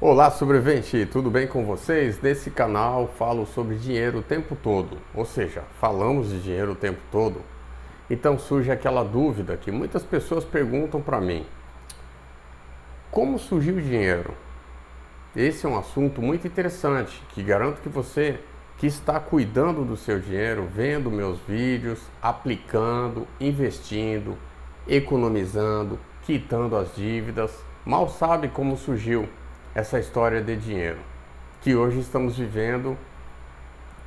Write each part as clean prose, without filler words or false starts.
Olá, sobrevivente, tudo bem com vocês? Nesse canal falo sobre dinheiro o tempo todo, ou seja, falamos de dinheiro o tempo todo. Então surge aquela dúvida que muitas pessoas perguntam para mim: como surgiu o dinheiro? Esse é um assunto muito interessante que garanto que você que está cuidando do seu dinheiro, vendo meus vídeos, aplicando, investindo, economizando, quitando as dívidas, mal sabe como surgiu essa história de dinheiro, que hoje estamos vivendo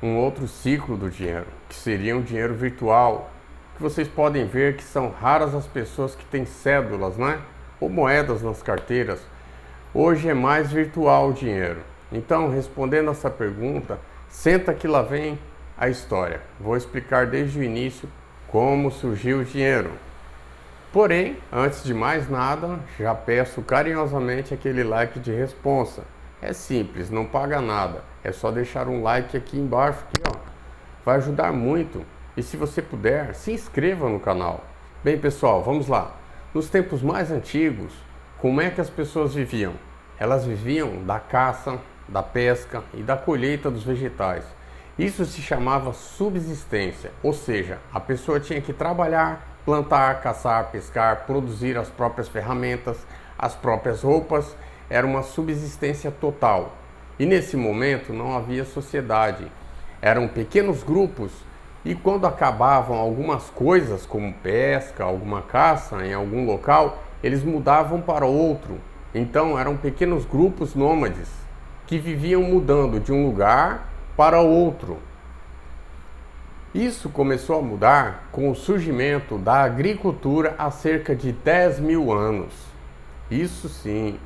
um outro ciclo do dinheiro, que seria um dinheiro virtual, que vocês podem ver que são raras as pessoas que têm cédulas, né? Ou moedas nas carteiras. Hoje é mais virtual o dinheiro. Então, respondendo essa pergunta, senta que lá vem a história. Vou explicar desde o início como surgiu o dinheiro. Porém, antes de mais nada, já peço carinhosamente aquele like de responsa. É simples, não paga nada. É só deixar um like aqui embaixo, aqui, ó. Vai ajudar muito. E se você puder, se inscreva no canal. Bem, pessoal, vamos lá. Nos tempos mais antigos, como é que as pessoas viviam? Elas viviam da caça, da pesca e da colheita dos vegetais. Isso se chamava subsistência, ou seja, a pessoa tinha que trabalhar, plantar, caçar, pescar, produzir as próprias ferramentas, as próprias roupas, era uma subsistência total. E nesse momento não havia sociedade, eram pequenos grupos e quando acabavam algumas coisas, como pesca, alguma caça em algum local, eles mudavam para outro. Então eram pequenos grupos nômades que viviam mudando de um lugar para outro. Isso começou a mudar com o surgimento da agricultura há cerca de 10 mil anos. Isso sim,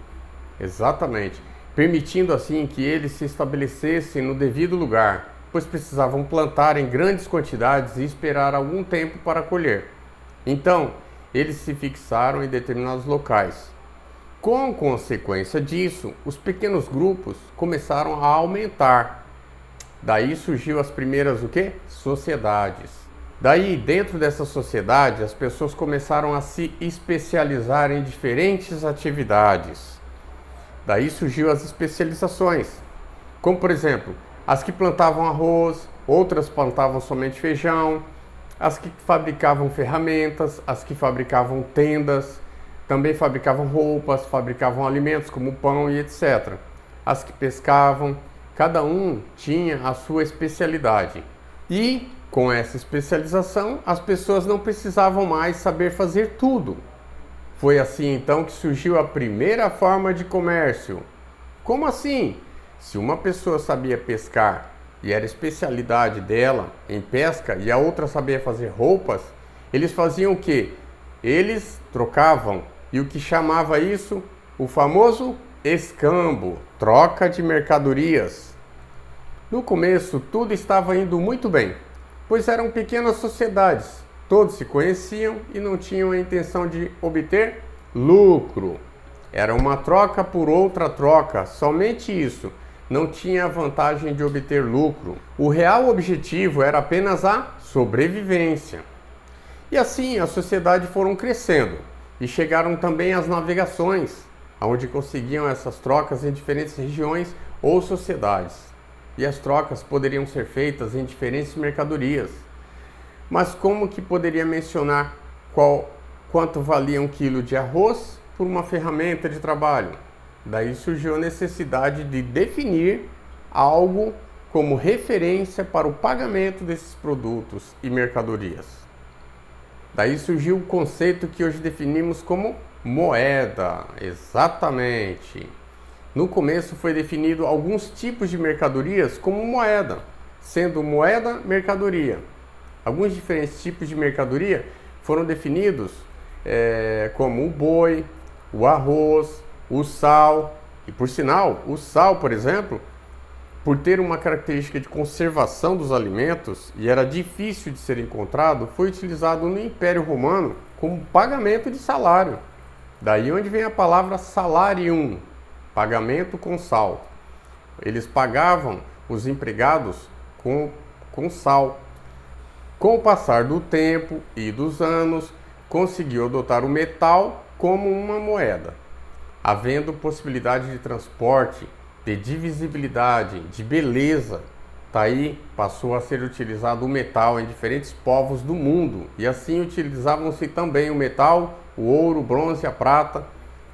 exatamente, permitindo assim que eles se estabelecessem no devido lugar, pois precisavam plantar em grandes quantidades e esperar algum tempo para colher. Então, eles se fixaram em determinados locais. Com consequência disso, os pequenos grupos começaram a aumentar. Daí surgiu as primeiras o quê? Sociedades. Daí, dentro dessa sociedade, as pessoas começaram a se especializar em diferentes atividades. Daí surgiu as especializações. Como, por exemplo, as que plantavam arroz, outras plantavam somente feijão, as que fabricavam ferramentas, as que fabricavam tendas, também fabricavam roupas, fabricavam alimentos como pão e etc. As que pescavam. Cada um tinha a sua especialidade. E, com essa especialização, as pessoas não precisavam mais saber fazer tudo. Foi assim então que surgiu a primeira forma de comércio. Como assim? Se uma pessoa sabia pescar e era especialidade dela em pesca e a outra sabia fazer roupas, eles faziam o quê? Eles trocavam. E o que chamava isso? O famoso escambo, troca de mercadorias. No começo tudo estava indo muito bem, pois eram pequenas sociedades, todos se conheciam e não tinham a intenção de obter lucro. Era uma troca por outra troca, somente isso, não tinha a vantagem de obter lucro. O real objetivo era apenas a sobrevivência. E assim as sociedades foram crescendo e chegaram também as navegações, onde conseguiam essas trocas em diferentes regiões ou sociedades. E as trocas poderiam ser feitas em diferentes mercadorias. Mas como que poderia mencionar quanto valia um quilo de arroz por uma ferramenta de trabalho? Daí surgiu a necessidade de definir algo como referência para o pagamento desses produtos e mercadorias. Daí surgiu o conceito que hoje definimos como moeda, exatamente. No começo foi definido alguns tipos de mercadorias como moeda, sendo moeda mercadoria. Alguns diferentes tipos de mercadoria foram definidos como o boi, o arroz, o sal. E por sinal, o sal, por exemplo, por ter uma característica de conservação dos alimentos e era difícil de ser encontrado, foi utilizado no Império Romano como pagamento de salário. Daí onde vem a palavra salarium, pagamento com sal. Eles pagavam os empregados com sal. Com o passar do tempo e dos anos, conseguiu adotar o metal como uma moeda. havendo possibilidade de transporte, de divisibilidade, de beleza, daí passou a ser utilizado o metal em diferentes povos do mundo, e assim utilizavam-se também o metal, o ouro, o bronze, a prata,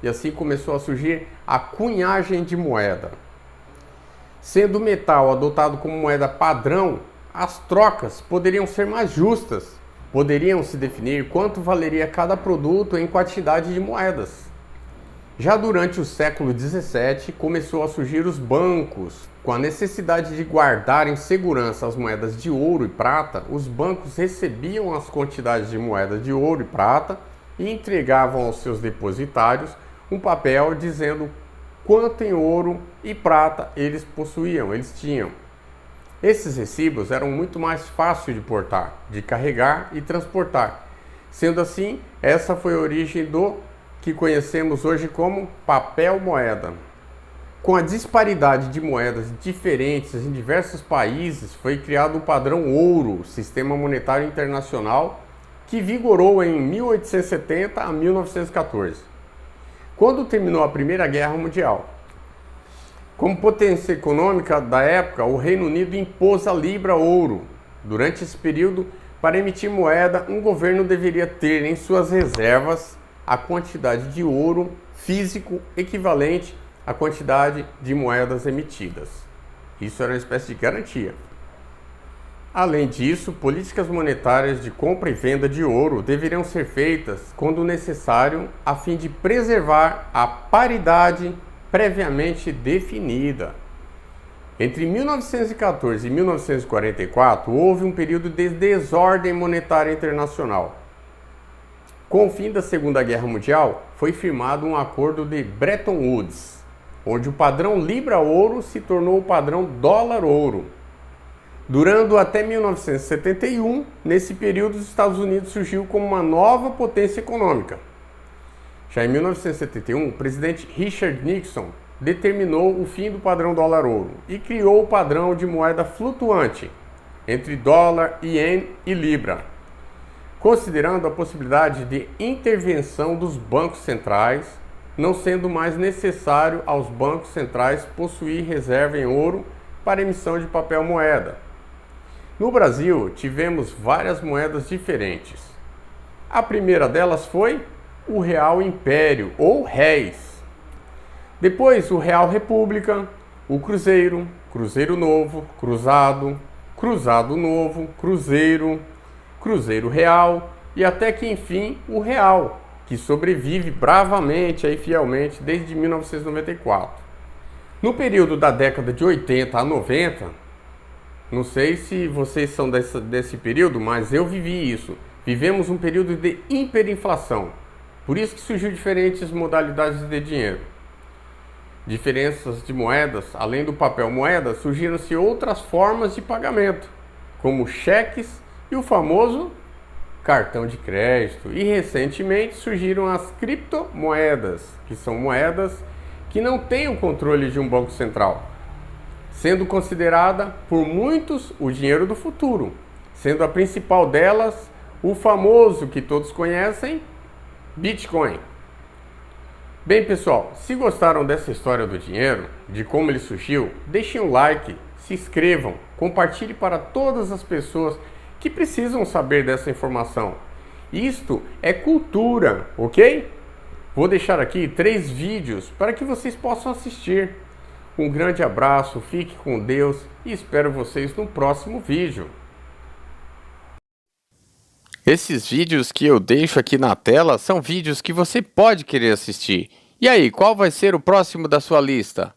e assim começou a surgir a cunhagem de moeda. Sendo o metal adotado como moeda padrão, as trocas poderiam ser mais justas, poderiam se definir quanto valeria cada produto em quantidade de moedas. Já durante o século XVII, começou a surgir os bancos. Com a necessidade de guardar em segurança as moedas de ouro e prata, os bancos recebiam as quantidades de moedas de ouro e prata e entregavam aos seus depositários um papel dizendo quanto em ouro e prata eles possuíam, eles tinham. Esses recibos eram muito mais fáceis de portar, de carregar e transportar. Sendo assim, essa foi a origem do que conhecemos hoje como papel moeda. Com a disparidade de moedas diferentes em diversos países, foi criado o padrão ouro, Sistema Monetário Internacional, que vigorou em 1870 a 1914, quando terminou a Primeira Guerra Mundial. Como potência econômica da época, o Reino Unido impôs a libra ouro. Durante esse período, para emitir moeda, um governo deveria ter em suas reservas a quantidade de ouro físico equivalente à quantidade de moedas emitidas. Isso era uma espécie de garantia. Além disso, políticas monetárias de compra e venda de ouro deveriam ser feitas quando necessário, a fim de preservar a paridade previamente definida. Entre 1914 e 1944, houve um período de desordem monetária internacional. Com o fim da Segunda Guerra Mundial, foi firmado um acordo de Bretton Woods, onde o padrão libra-ouro se tornou o padrão dólar-ouro. Durando até 1971, nesse período os Estados Unidos surgiu como uma nova potência econômica. Já em 1971, o presidente Richard Nixon determinou o fim do padrão dólar-ouro e criou o padrão de moeda flutuante entre dólar, iene e libra, considerando a possibilidade de intervenção dos bancos centrais, não sendo mais necessário aos bancos centrais possuir reserva em ouro para emissão de papel moeda. No Brasil, tivemos várias moedas diferentes. A primeira delas foi o Real Império, ou réis. Depois, o Real República, o Cruzeiro, Cruzeiro Novo, Cruzado, Cruzado Novo, Cruzeiro, Cruzeiro Real e até que, enfim, o Real, que sobrevive bravamente e fielmente desde 1994. No período da década de 80 a 90, não sei se vocês são desse período, mas eu vivi isso. Vivemos um período de hiperinflação. Por isso que surgiu diferentes modalidades de dinheiro. Diferenças de moedas, além do papel moeda, surgiram-se outras formas de pagamento, como cheques e o famoso cartão de crédito. E recentemente surgiram as criptomoedas, que são moedas que não têm o controle de um banco central, sendo considerada por muitos o dinheiro do futuro, sendo a principal delas o famoso que todos conhecem, Bitcoin. Bem, pessoal, se gostaram dessa história do dinheiro, de como ele surgiu, deixem um like, se inscrevam, compartilhe para todas as pessoas que precisam saber dessa informação. Isto é cultura, ok? Vou deixar aqui 3 vídeos para que vocês possam assistir. Um grande abraço, fique com Deus e espero vocês no próximo vídeo. Esses vídeos que eu deixo aqui na tela são vídeos que você pode querer assistir. E aí, qual vai ser o próximo da sua lista?